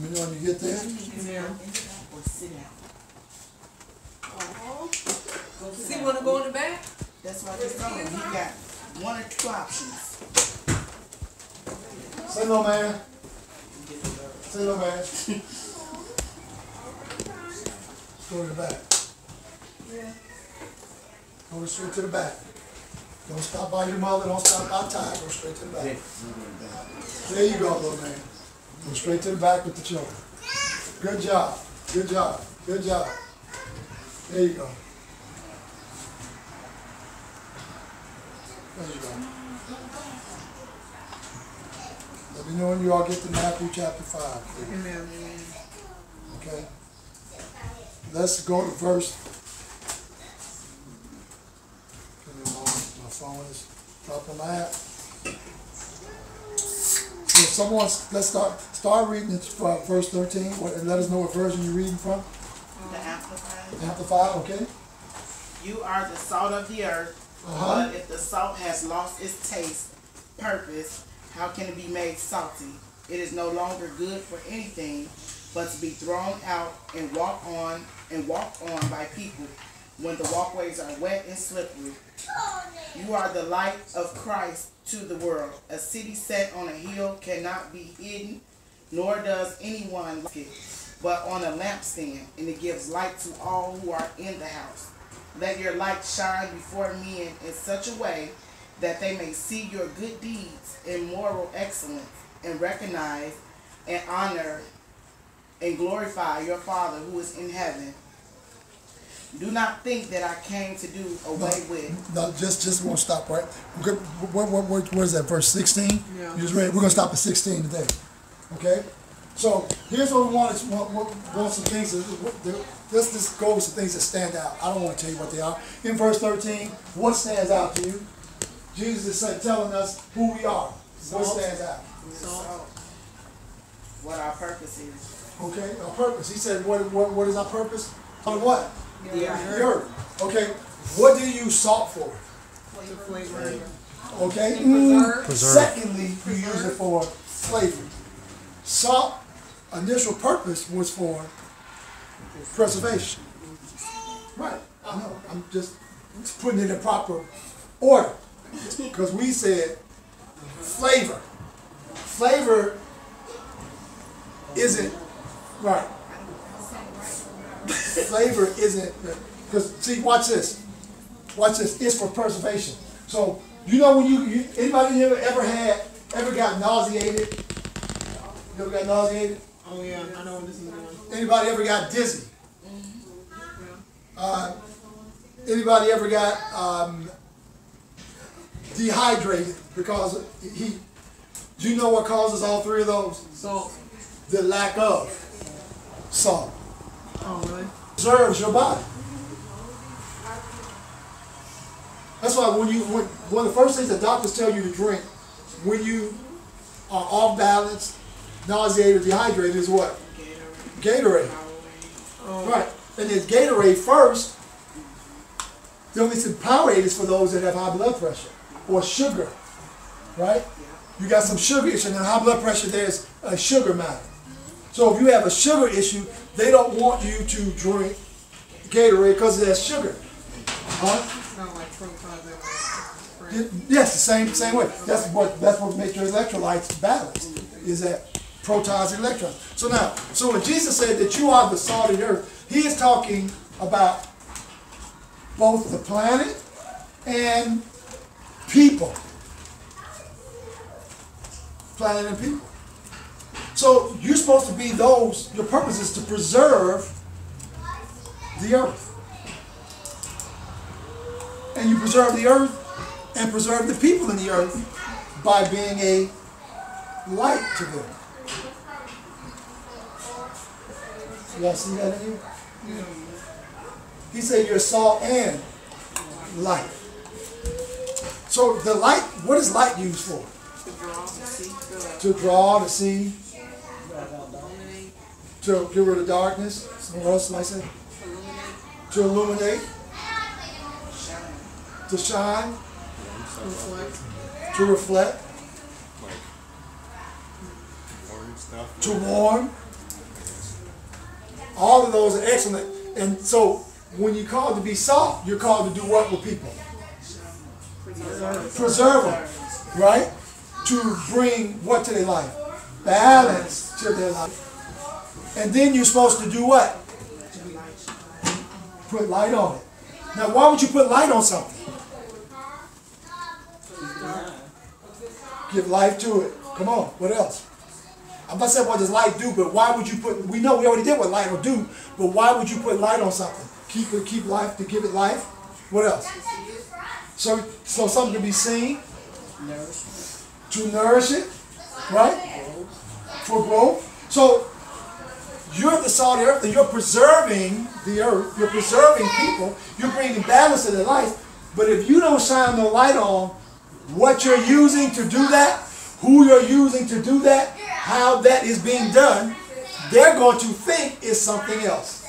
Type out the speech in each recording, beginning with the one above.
Let me know when you get there. Yeah. Or sit down. Does he want to go in the back? That's what I just told him. He got one or two options. Say no, man. Say no, man. Go to the back. Yeah. Go straight to the back. Don't stop by your mother. Don't stop by Ty. Go straight to the back. There you go, little man. Go straight to the back with the children. Good job. Good job. Good job. There you go. There you go. Let me know when you all get to Matthew chapter 5. Amen. Okay? Let's go to verse. My phone is up on my app. If someone, let's start reading it from verse 13 and let us know what version you're reading from. The Amplified. Amplified, okay? You are the salt of the earth, but if the salt has lost its taste, purpose, how can it be made salty? It is no longer good for anything but to be thrown out and walked on by people when the walkways are wet and slippery. You are the light of Christ to the world. A city set on a hill cannot be hidden, nor does anyone light it, but on a lampstand, and it gives light to all who are in the house. Let your light shine before men in such a way that they may see your good deeds and moral excellence, and recognize and honor and glorify your Father who is in heaven. Do not think that I came to do away with. No, just want to stop right. What is that, verse 16? Yeah. You just read. We're going to stop at 16 today. Okay? So here's what we want some things. Let's just go over some things that stand out. I don't want to tell you what they are. In verse 13, what stands out to you? Jesus is telling us who we are. What stands out? So, what our purpose is. Okay, our purpose. He said, what is our purpose? On what? The earth. Okay, what do you use salt for? To flavor. Okay. Preserve. Secondly, you use it for flavor. Salt, initial purpose was for preservation. Right. I know. I'm just putting it in proper order. Because we said flavor. Flavor isn't right. Flavor isn't, because see, watch this. Watch this. It's for preservation. So you know when you anybody here ever got nauseated? You ever got nauseated? Oh yeah, I know what this is doing. Anybody ever got dizzy? Anybody ever got dehydrated because heat? Do you know what causes all three of those? Salt. The lack of salt. Oh really? Preserves your body. That's why one of the first things the doctors tell you to drink when you are off balance, nauseated, dehydrated is what? Gatorade. Right. And it's Gatorade first. The only thing Powerade is for those that have high blood pressure or sugar. Right? You got some sugar issue, and in high blood pressure there's a sugar matter. So if you have a sugar issue, they don't want you to drink Gatorade because it has sugar. Huh? It's not like proton. Yes, the same way. That's what makes your electrolytes balanced, is that protons and electrons. So when Jesus said that you are the salt of the earth, he is talking about both the planet and people. Planet and people. So you're supposed to be those, your purpose is to preserve the earth. And you preserve the earth and preserve the people in the earth by being a light to them. Y'all see that in here? Yeah. He said you're salt and light. So the light, what is light used for? To draw, to see, to get rid of darkness. What else did I say? To illuminate, to shine, to reflect, to warn, All of those are excellent. And so when you're called to be salt, you're called to do what with people? Preserve them, right? To bring what to their life? Balance to their life. And then you're supposed to do what? Put light on it. Now, why would you put light on something? Give life to it. Come on, what else? I'm not saying what does light do, but why would you put, we know we already did what light will do, but why would you put light on something? Keep life, to give it life. What else? So something can be seen. To nourish it, right? For growth. So you're the salt of the earth, and you're preserving the earth. You're preserving people. You're bringing balance to their life. But if you don't shine no light on what you're using to do that, who you're using to do that, how that is being done, they're going to think it's something else.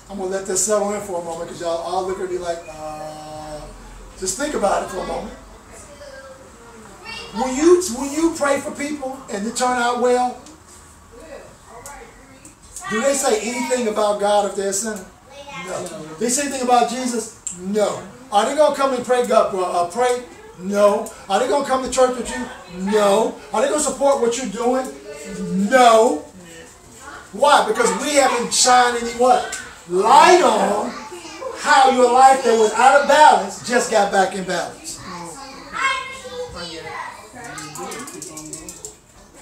I'm going to let this settle in for a moment because y'all all look at me like, just think about it for a moment. When you pray for people and they turn out well, do they say anything about God if they're a sinner? No. They say anything about Jesus? No. Are they going to come and pray God? Pray? No. Are they going to come to church with you? No. Are they going to support what you're doing? No. Why? Because we haven't shined any what? Light on how your life that was out of balance just got back in balance.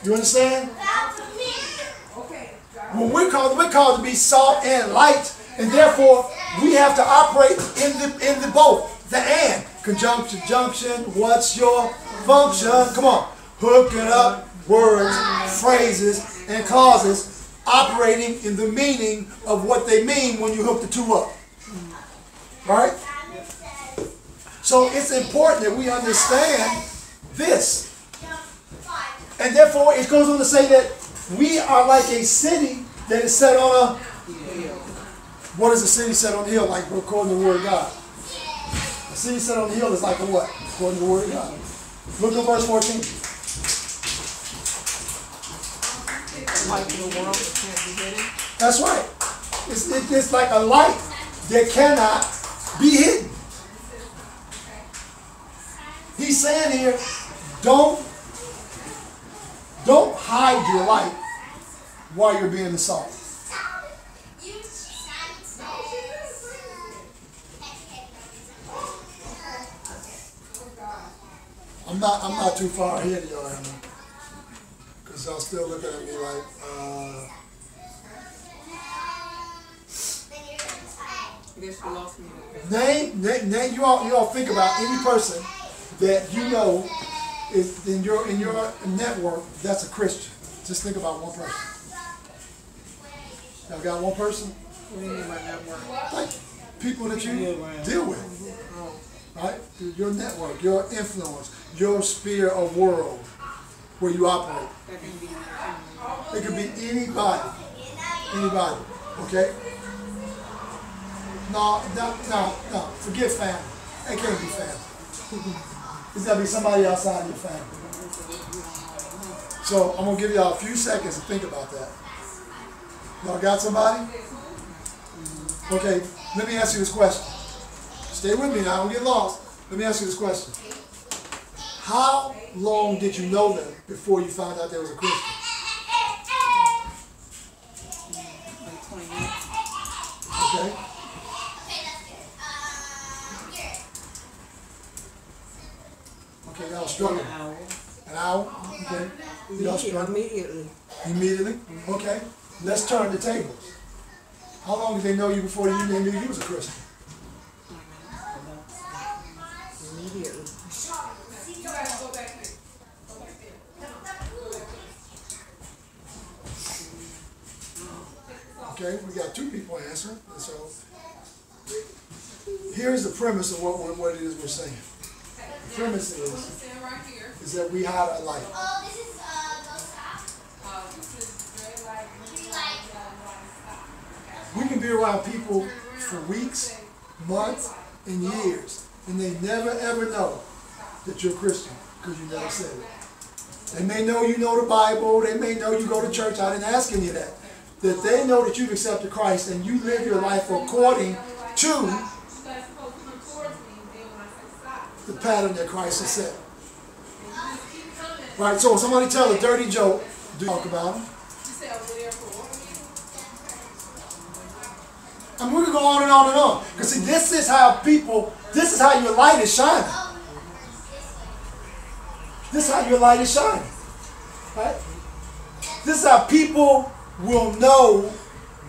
You understand? When we're called to be salt and light, and therefore we have to operate in the both. The and. Conjunction, junction, what's your function? Come on. Hooking up words, phrases, and clauses, operating in the meaning of what they mean when you hook the two up. Right? So it's important that we understand this. And therefore, it goes on to say that we are like a city that is set on a... What is a city set on the hill like according to the Word of God? A city set on the hill is like a what? According to the Word of God. Look at verse 14. Light in the world that can't be hidden. That's right. It's like a light that cannot be hidden. He's saying here, don't hide your light while you're being the salt. I'm not too far ahead of y'all, because y'all still looking at me like, I guess you lost me. Name you all think about any person that you know is in your network that's a Christian. Just think about one person. Y'all got one person? What do you mean by network? Like people that you deal with. Right? Your network, your influence, your sphere of world where you operate. That can be It could be anybody. Anybody. Okay? No. Forget family. It can't be family. It's got to be somebody outside your family. So I'm going to give y'all a few seconds to think about that. Y'all got somebody? Okay, let me ask you this question. Stay with me now, don't get lost. Let me ask you this question. How long did you know them before you found out they was a Christian? like 20 minutes. Okay? Okay, y'all struggling. An hour? Okay. Y'all struggling? Immediately? Okay. Let's turn the tables. How long did they know you before they knew you was a Christian? Immediately. Okay, we got two people answering. So here's the premise of what it is we're saying. The premise is that we hide our light. We can be around people for weeks, months, and years, and they never ever know that you're a Christian because you never said it. They may know you know the Bible. They may know you go to church. I didn't ask any of that. That they know that you've accepted Christ and you live your life according to the pattern that Christ has set. Right, so when somebody tell a dirty joke, do you talk about them? And we can go on and on and on. Because see, this is how your light is shining. This is how your light is shining. Right? This is how people will know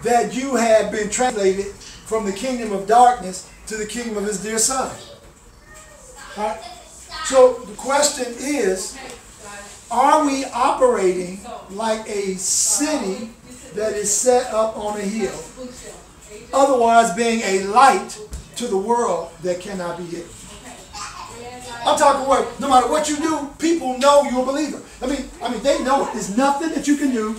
that you have been translated from the kingdom of darkness to the kingdom of his dear son. Right? So the question is, are we operating like a city that is set up on a hill? Otherwise being a light to the world that cannot be hidden. I'm talking where no matter what you do, people know you're a believer. I mean, they know it. There's nothing that you can do.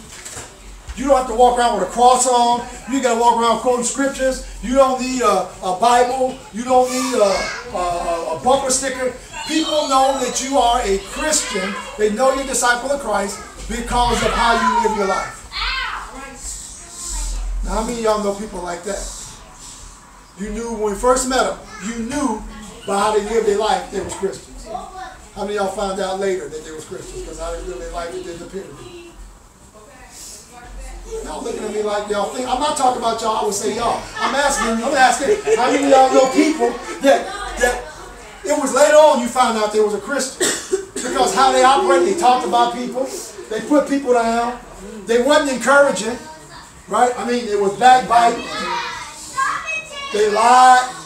You don't have to walk around with a cross on. You got to walk around quoting scriptures. You don't need a Bible. You don't need a bumper sticker. People know that you are a Christian. They know you're a disciple of Christ because of how you live your life. Now, how many of y'all know people like that? You knew when we first met them, you knew by how they lived their life they was Christians. How many of y'all found out later that they was Christians because how they lived their life it didn't appear to be? Y'all looking at me like y'all think. I'm not talking about y'all. I would say y'all. I'm asking. How many of y'all know people that it was later on you found out they was a Christian because how they operated, they talked about people, they put people down, they wasn't encouraging, right? I mean, it was backbiting. They lied.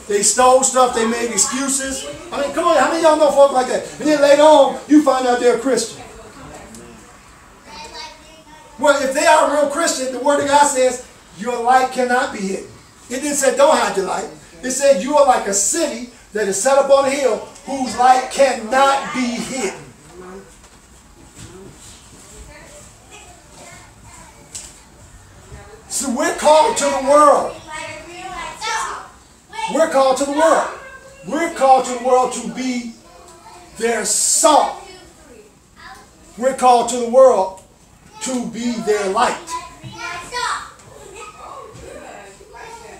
They stole stuff. They made excuses. I mean, come on. How many of y'all know folks like that? And then later on, you find out they're a Christian. Well, if they are a real Christian, the Word of God says your light cannot be hidden. It didn't say don't hide your light. It said you are like a city that is set up on a hill whose light cannot be hidden. So we're called to the world. We're called to the world. We're called to the world to be their salt. We're called to the world to be their light.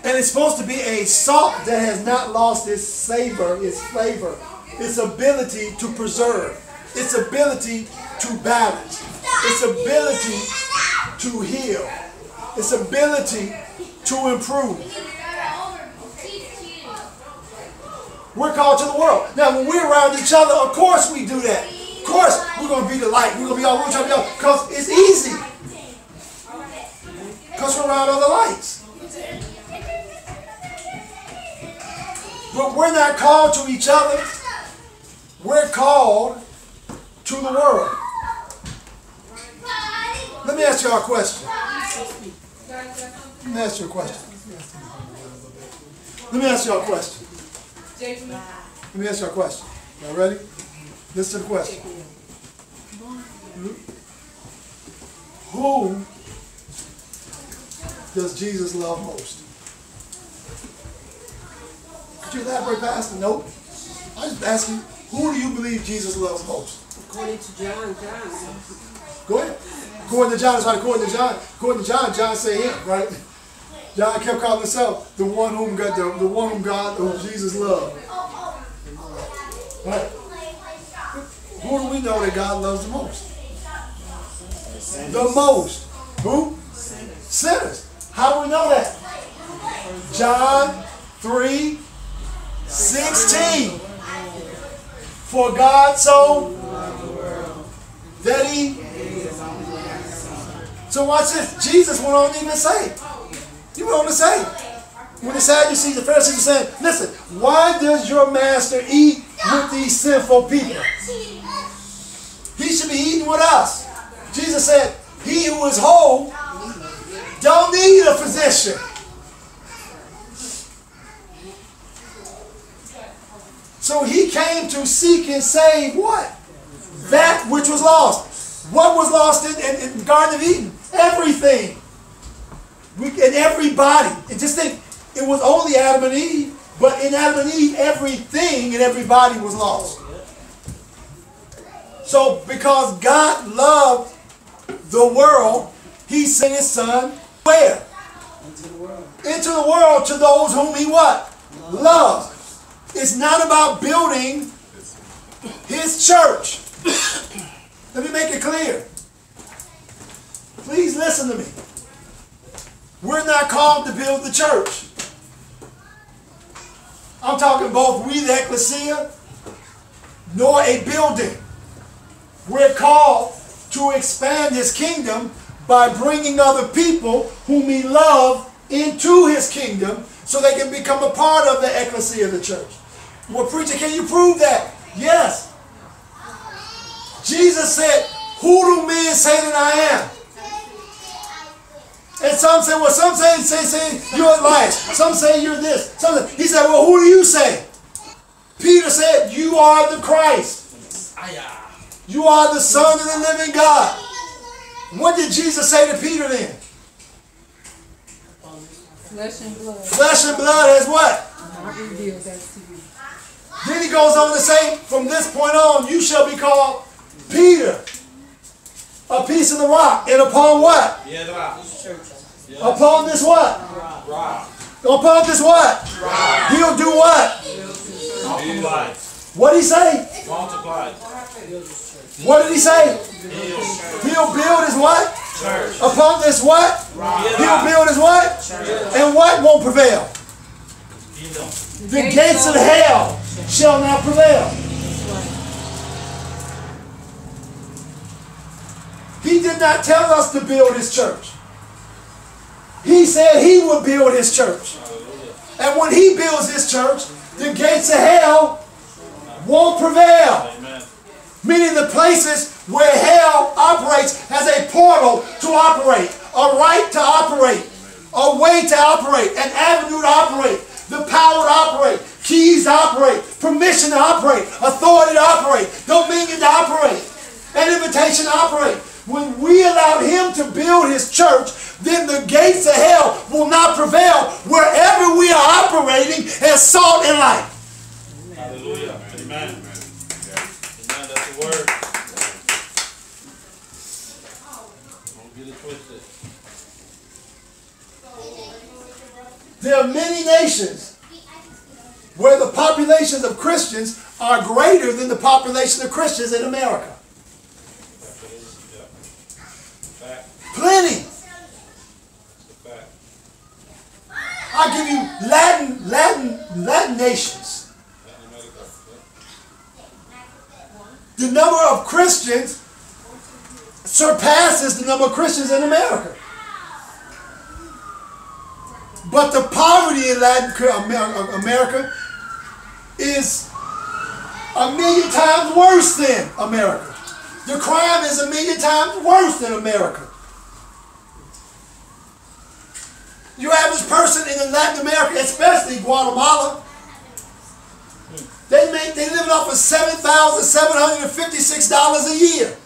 And it's supposed to be a salt that has not lost its savor, its flavor, its ability to preserve, its ability to balance, its ability to heal, its ability to improve. We're called to the world. Now, when we're around each other, of course we do that. Of course, we're going to be the light. We're going to be all, because it's easy. Because we're around other lights. But we're not called to each other. We're called to the world. Let me ask you a question. Let me ask you a question. Let me ask you a question. Let me ask you a question. Y'all ready? Listen to the question. Who does Jesus love most? Could you elaborate, Pastor? Nope. I'm just asking, who do you believe Jesus loves most? According to John. Go ahead. According to John, According to John, John said him, right? John kept calling himself the one whom Jesus loved. Right? Who do we know that God loves the most? The most. Who? Sinners. How do we know that? John 3:16. For God so that he. So watch this. Jesus went on to even say. He went on to say. When the Sadducees, the Pharisees were saying, listen, why does your master eat with these sinful people? He should be eating with us. Jesus said, he who is whole don't need a physician. So he came to seek and save what? That which was lost. What was lost in the Garden of Eden? Everything. And everybody. And just think, it was only Adam and Eve, but in Adam and Eve, everything and everybody was lost. So because God loved the world, he sent his son where? Into the world to those whom he what? Loves. It's not about building his church. Let me make it clear. Please listen to me. We're not called to build the church. I'm talking both we, the ecclesia, nor a building. We're called to expand his kingdom by bringing other people whom he loves into his kingdom so they can become a part of the ecclesia of the church. Well, preacher, can you prove that? Yes. Jesus said, who do men say that I am? And some say, well, some say you're Elias. Some say you're this. He said, well, who do you say? Peter said, you are the Christ. You are the Son of the living God. What did Jesus say to Peter then? Flesh and blood. Flesh and blood has what? Not revealed that to you. Then he goes on to say, from this point on, you shall be called Peter, a piece of the rock. And upon what? Upon this what? Rock. Upon this what? Rock. He'll do what? Multiply. What did he say? Multiply. What did he say? He'll build his what? Church. Upon this what? He'll build his what? And what won't prevail? The gates of hell shall not prevail. He did not tell us to build his church. He said he would build his church. And when he builds his church, the gates of hell won't prevail. Meaning the places where hell operates has a portal to operate, a right to operate, a way to operate, an avenue to operate, the power to operate, keys to operate, permission to operate, authority to operate, dominion to operate, an invitation to operate. When we allow him to build his church, then the gates of hell will not prevail wherever we are operating as salt and light. Hallelujah. Amen. Amen. That's the word. Don't get it twisted. There are many nations where the populations of Christians are greater than the population of Christians in America. Plenty. I'll give you Latin nations. The number of Christians surpasses the number of Christians in America. But the poverty in Latin America is 1,000,000 times worse than America. The crime is 1,000,000 times worse than America. Your average person in Latin America, especially Guatemala, they live off of $7,756 a year.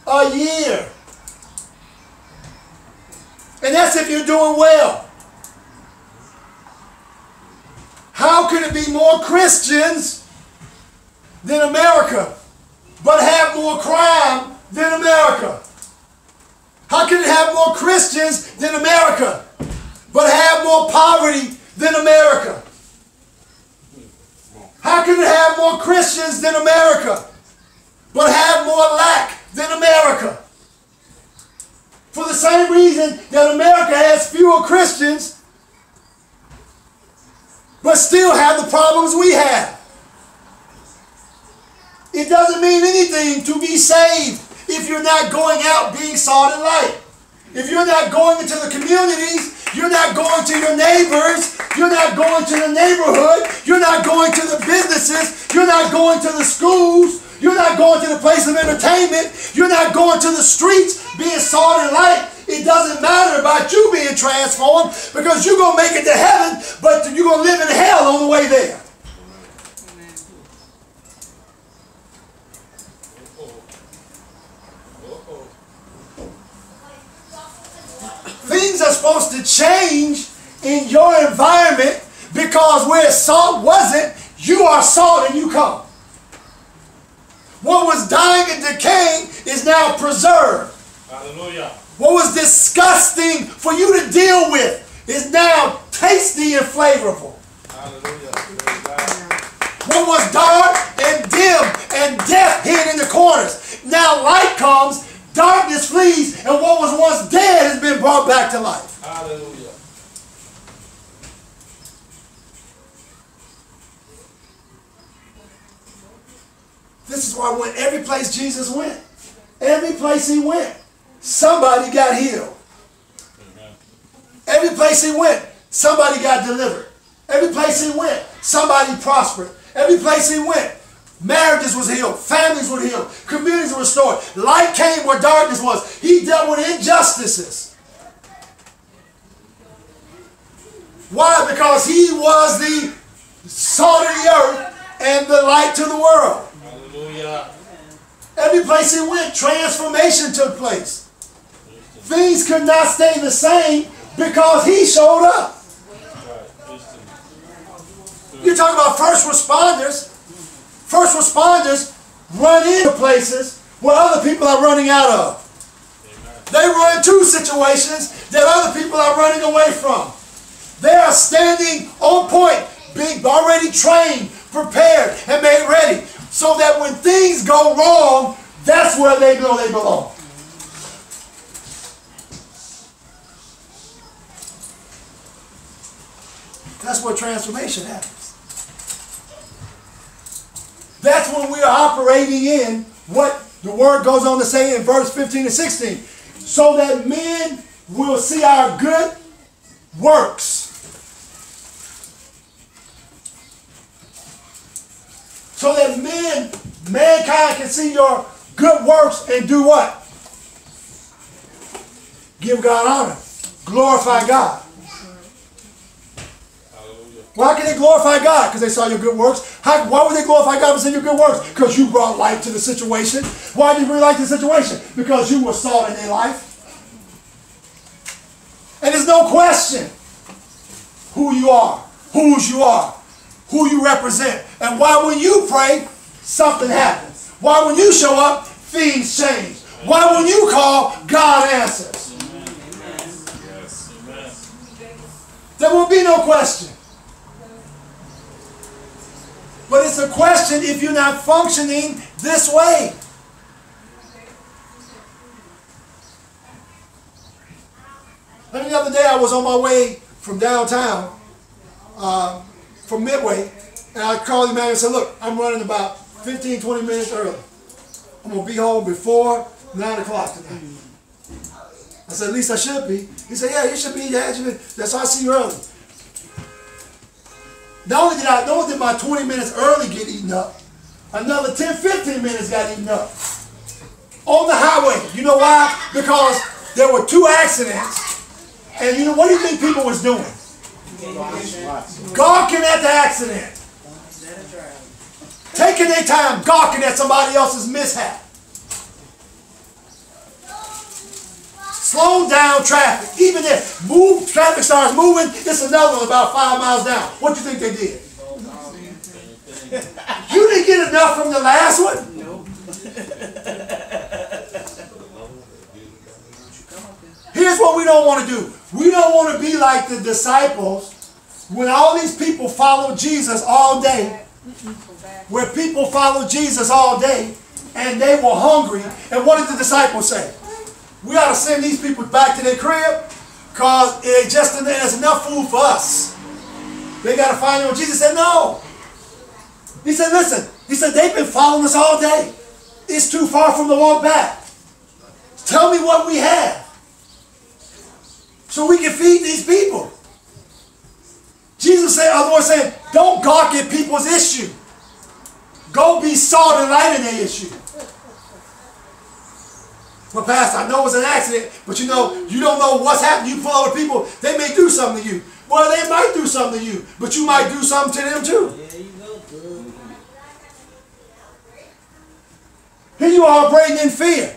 A year. And that's if you're doing well. How can it be more Christians than America, but have more crime than America? How can it have more Christians than America, but have more poverty than America? How can it have more Christians than America, but have more lack than America? For the same reason that America has fewer Christians, but still have the problems we have. It doesn't mean anything to be saved if you're not going out being salt and light. If you're not going into the communities, you're not going to your neighbors, you're not going to the neighborhood, you're not going to the businesses, you're not going to the schools, you're not going to the place of entertainment, you're not going to the streets being salt and light. It doesn't matter about you being transformed because you're going to make it to heaven, but you're going to live in hell on the way there. Things are supposed to change in your environment because where salt wasn't, you are salt and you come. What was dying and decaying is now preserved. Hallelujah. What was disgusting for you to deal with is now tasty and flavorful. Hallelujah. Praise God. What was dark and dim and death hid in the corners, now light comes, darkness flees, and what was once dead has been brought back to life. Hallelujah. This is why when every place Jesus went, every place he went, somebody got healed. Amen. Every place he went, somebody got delivered. Every place he went, somebody prospered. Every place he went, marriages was healed, families were healed, communities were restored. Light came where darkness was. He dealt with injustices. Why? Because he was the salt of the earth and the light to the world. Hallelujah. Every place he went, transformation took place. Things could not stay the same because he showed up. You're talking about first responders. First responders run into places where other people are running out of. They run into situations that other people are running away from. They are standing on point, being already trained, prepared, and made ready, so that when things go wrong, that's where they know they belong. That's where transformation happens. That's when we are operating in what the word goes on to say in verse 15 and 16. So that men will see our good works. So that mankind can see your good works and do what? Give God honor. Glorify God. Why can they glorify God? Because they saw your good works. Why would they glorify God for seeing your good works? Because you brought light to the situation. Why did you bring light to the situation? Because you were salt in their life. And there's no question who you are, whose you are, who you represent. And why when you pray, something happens. Why when you show up, things change. Why when you call, God answers. Amen. Yes. Amen. There will be no question. But it's a question if you're not functioning this way. The other day I was on my way from downtown, from Midway, and I called the man and said, look, I'm running about 15, 20 minutes early. I'm going to be home before 9 o'clock tonight. I said, at least I should be. He said, yeah, you should be. Yeah, that's why I see you early. Not only did my 20 minutes early get eaten up, another 10, 15 minutes got eaten up. On the highway. You know why? Because there were 2 accidents. And you know, what do you think people was doing? Gawking at the accident. Taking their time gawking at somebody else's mishap. Slow down traffic. Even if traffic starts moving, it's another one about 5 miles down. What do you think they did? You didn't get enough from the last one? Nope. Here's what we don't want to do. We don't want to be like the disciples when all these people followed Jesus all day. Where people followed Jesus all day and they were hungry. And what did the disciples say? We ought to send these people back to their crib because there's enough food for us. They got to find them. Jesus said, no. He said, listen. He said, they've been following us all day. It's too far from the walk back. Tell me what we have so we can feed these people. Jesus said, other words saying, don't gawk at people's issue. Go be salt and light in their issue. Well, Pastor, I know it's an accident, but you know, you don't know what's happening. You pull over people, they may do something to you. Well, they might do something to you, but you might do something to them too. Here you are operating in fear.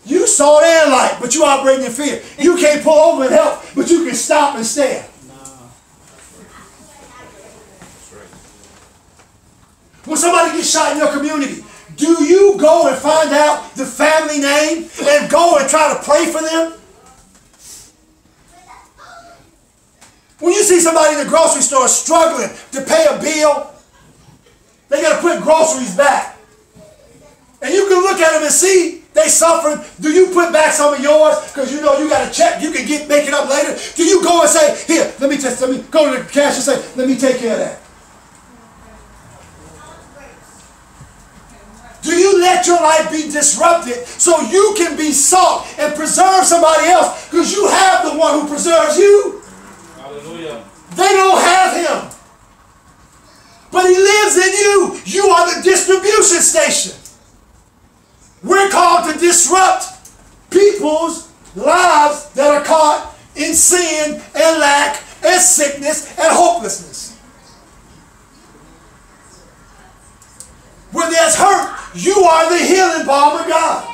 You saw their light, but you operating in fear. You can't pull over and help, but you can stop and stare. When somebody gets shot in your community, Do you go and find out the family name and go and try to pray for them? When you see somebody in the grocery store struggling to pay a bill, they got to put groceries back. And you can look at them and see they suffering. Do you put back some of yours because you know you got to check, you can make it up later? Do you go and say, here, let me go to the cash and say, let me take care of that? Do you let your life be disrupted so you can be salt and preserve somebody else because you have the one who preserves you? Hallelujah. They don't have him. But he lives in you. You are the distribution station. We're called to disrupt people's lives that are caught in sin and lack and sickness and hopelessness. Where there's hurt, you are the healing balm of God.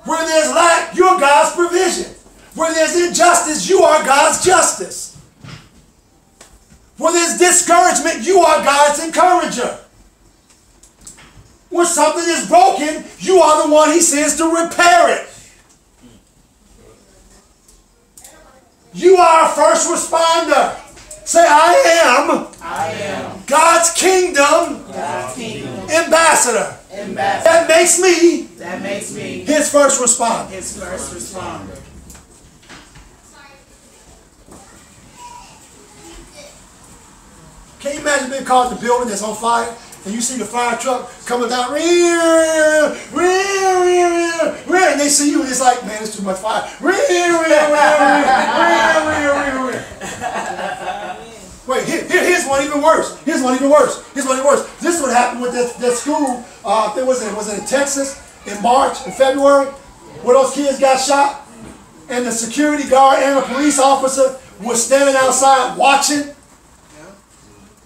Where there's lack, you're God's provision. Where there's injustice, you are God's justice. Where there's discouragement, you are God's encourager. When something is broken, you are the one he sends to repair it. You are a first responder. Say, I am God's kingdom, ambassador. That makes me his first responder. Can you imagine being caught in the building that's on fire and you see the fire truck coming down, and they see you and it's like, man, it's too much fire. Wait, here's one even worse. Here's one even worse. This is what happened with that school. Was it in Texas in March and February where those kids got shot and the security guard and a police officer was standing outside watching.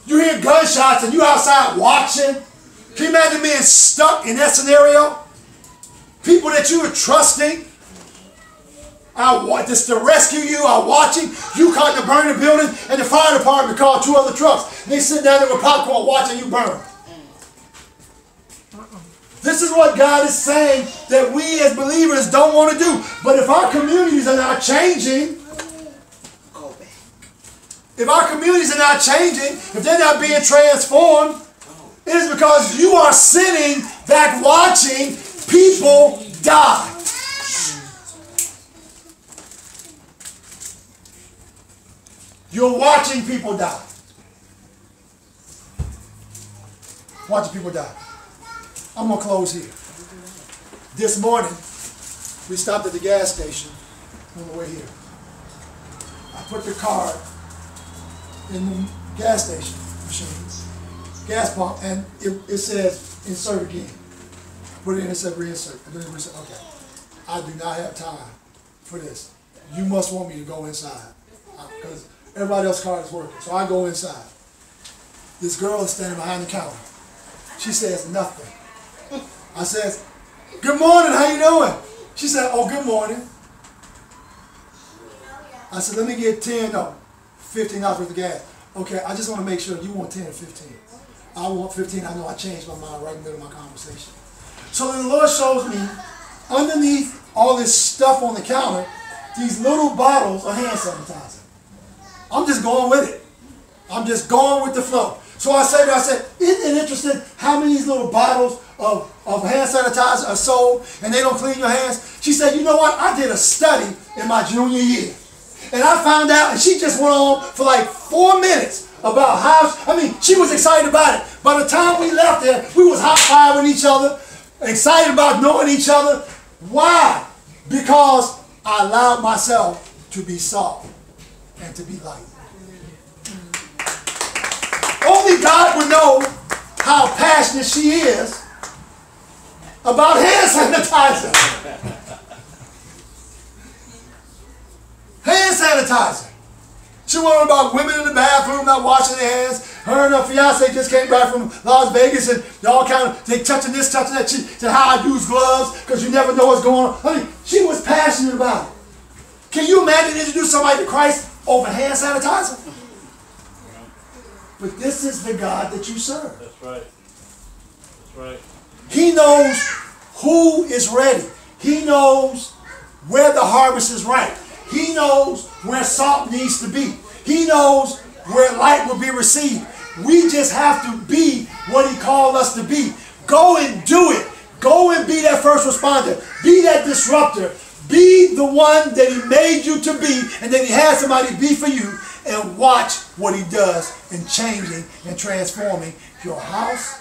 You hear gunshots and you outside watching. Can you imagine being stuck in that scenario? People that you were trusting just to rescue you are watching. You caught to burn the building and the fire department called 2 other trucks. And they sit down there with popcorn watching you burn. This is what God is saying that we as believers don't want to do. But if our communities are not changing, if our communities are not changing, if they're not being transformed, it is because you are sitting back watching people die. You're watching people die. Watching people die. I'm going to close here. This morning, we stopped at the gas station on the way here. I put the card in the gas station machine, gas pump, and it says insert again. Put it in and said reinsert. And then we said, okay, I do not have time for this. You must want me to go inside because everybody else's card is working. So I go inside. This girl is standing behind the counter. She says nothing. I says, good morning, how you doing? She said, oh, good morning. I said, let me get $15 worth of gas. Okay, I just want to make sure you want 10 or 15. I want 15. I know I changed my mind right in the middle of my conversation. So then the Lord shows me underneath all this stuff on the counter, these little bottles of hand sanitizer. I'm just going with it. I'm just going with the flow. So I said, isn't it interesting how many of these little bottles of hand sanitizer are sold and they don't clean your hands? She said, you know what? I did a study in my junior year. And I found out, and she just went on for like 4 minutes about how, she was excited about it. By the time we left there, we was high-fiving each other, excited about knowing each other. Why? Because I allowed myself to be salt and to be light. Only God would know how passionate she is about hand sanitizer. Hand sanitizer. She worried about women in the bathroom not washing their hands. Her and her fiance just came back from Las Vegas and they touching this, touching that. She said how I use gloves because you never know what's going on. She was passionate about it. Can you imagine introduce somebody to Christ over hand sanitizer? But this is the God that you serve. That's right. That's right. He knows who is ready. He knows where the harvest is ripe. He knows where salt needs to be. He knows where light will be received. We just have to be what He called us to be. Go and do it. Go and be that first responder. Be that disruptor. Be the one that He made you to be, and that He has somebody be for you, and watch what He does in changing and transforming your house,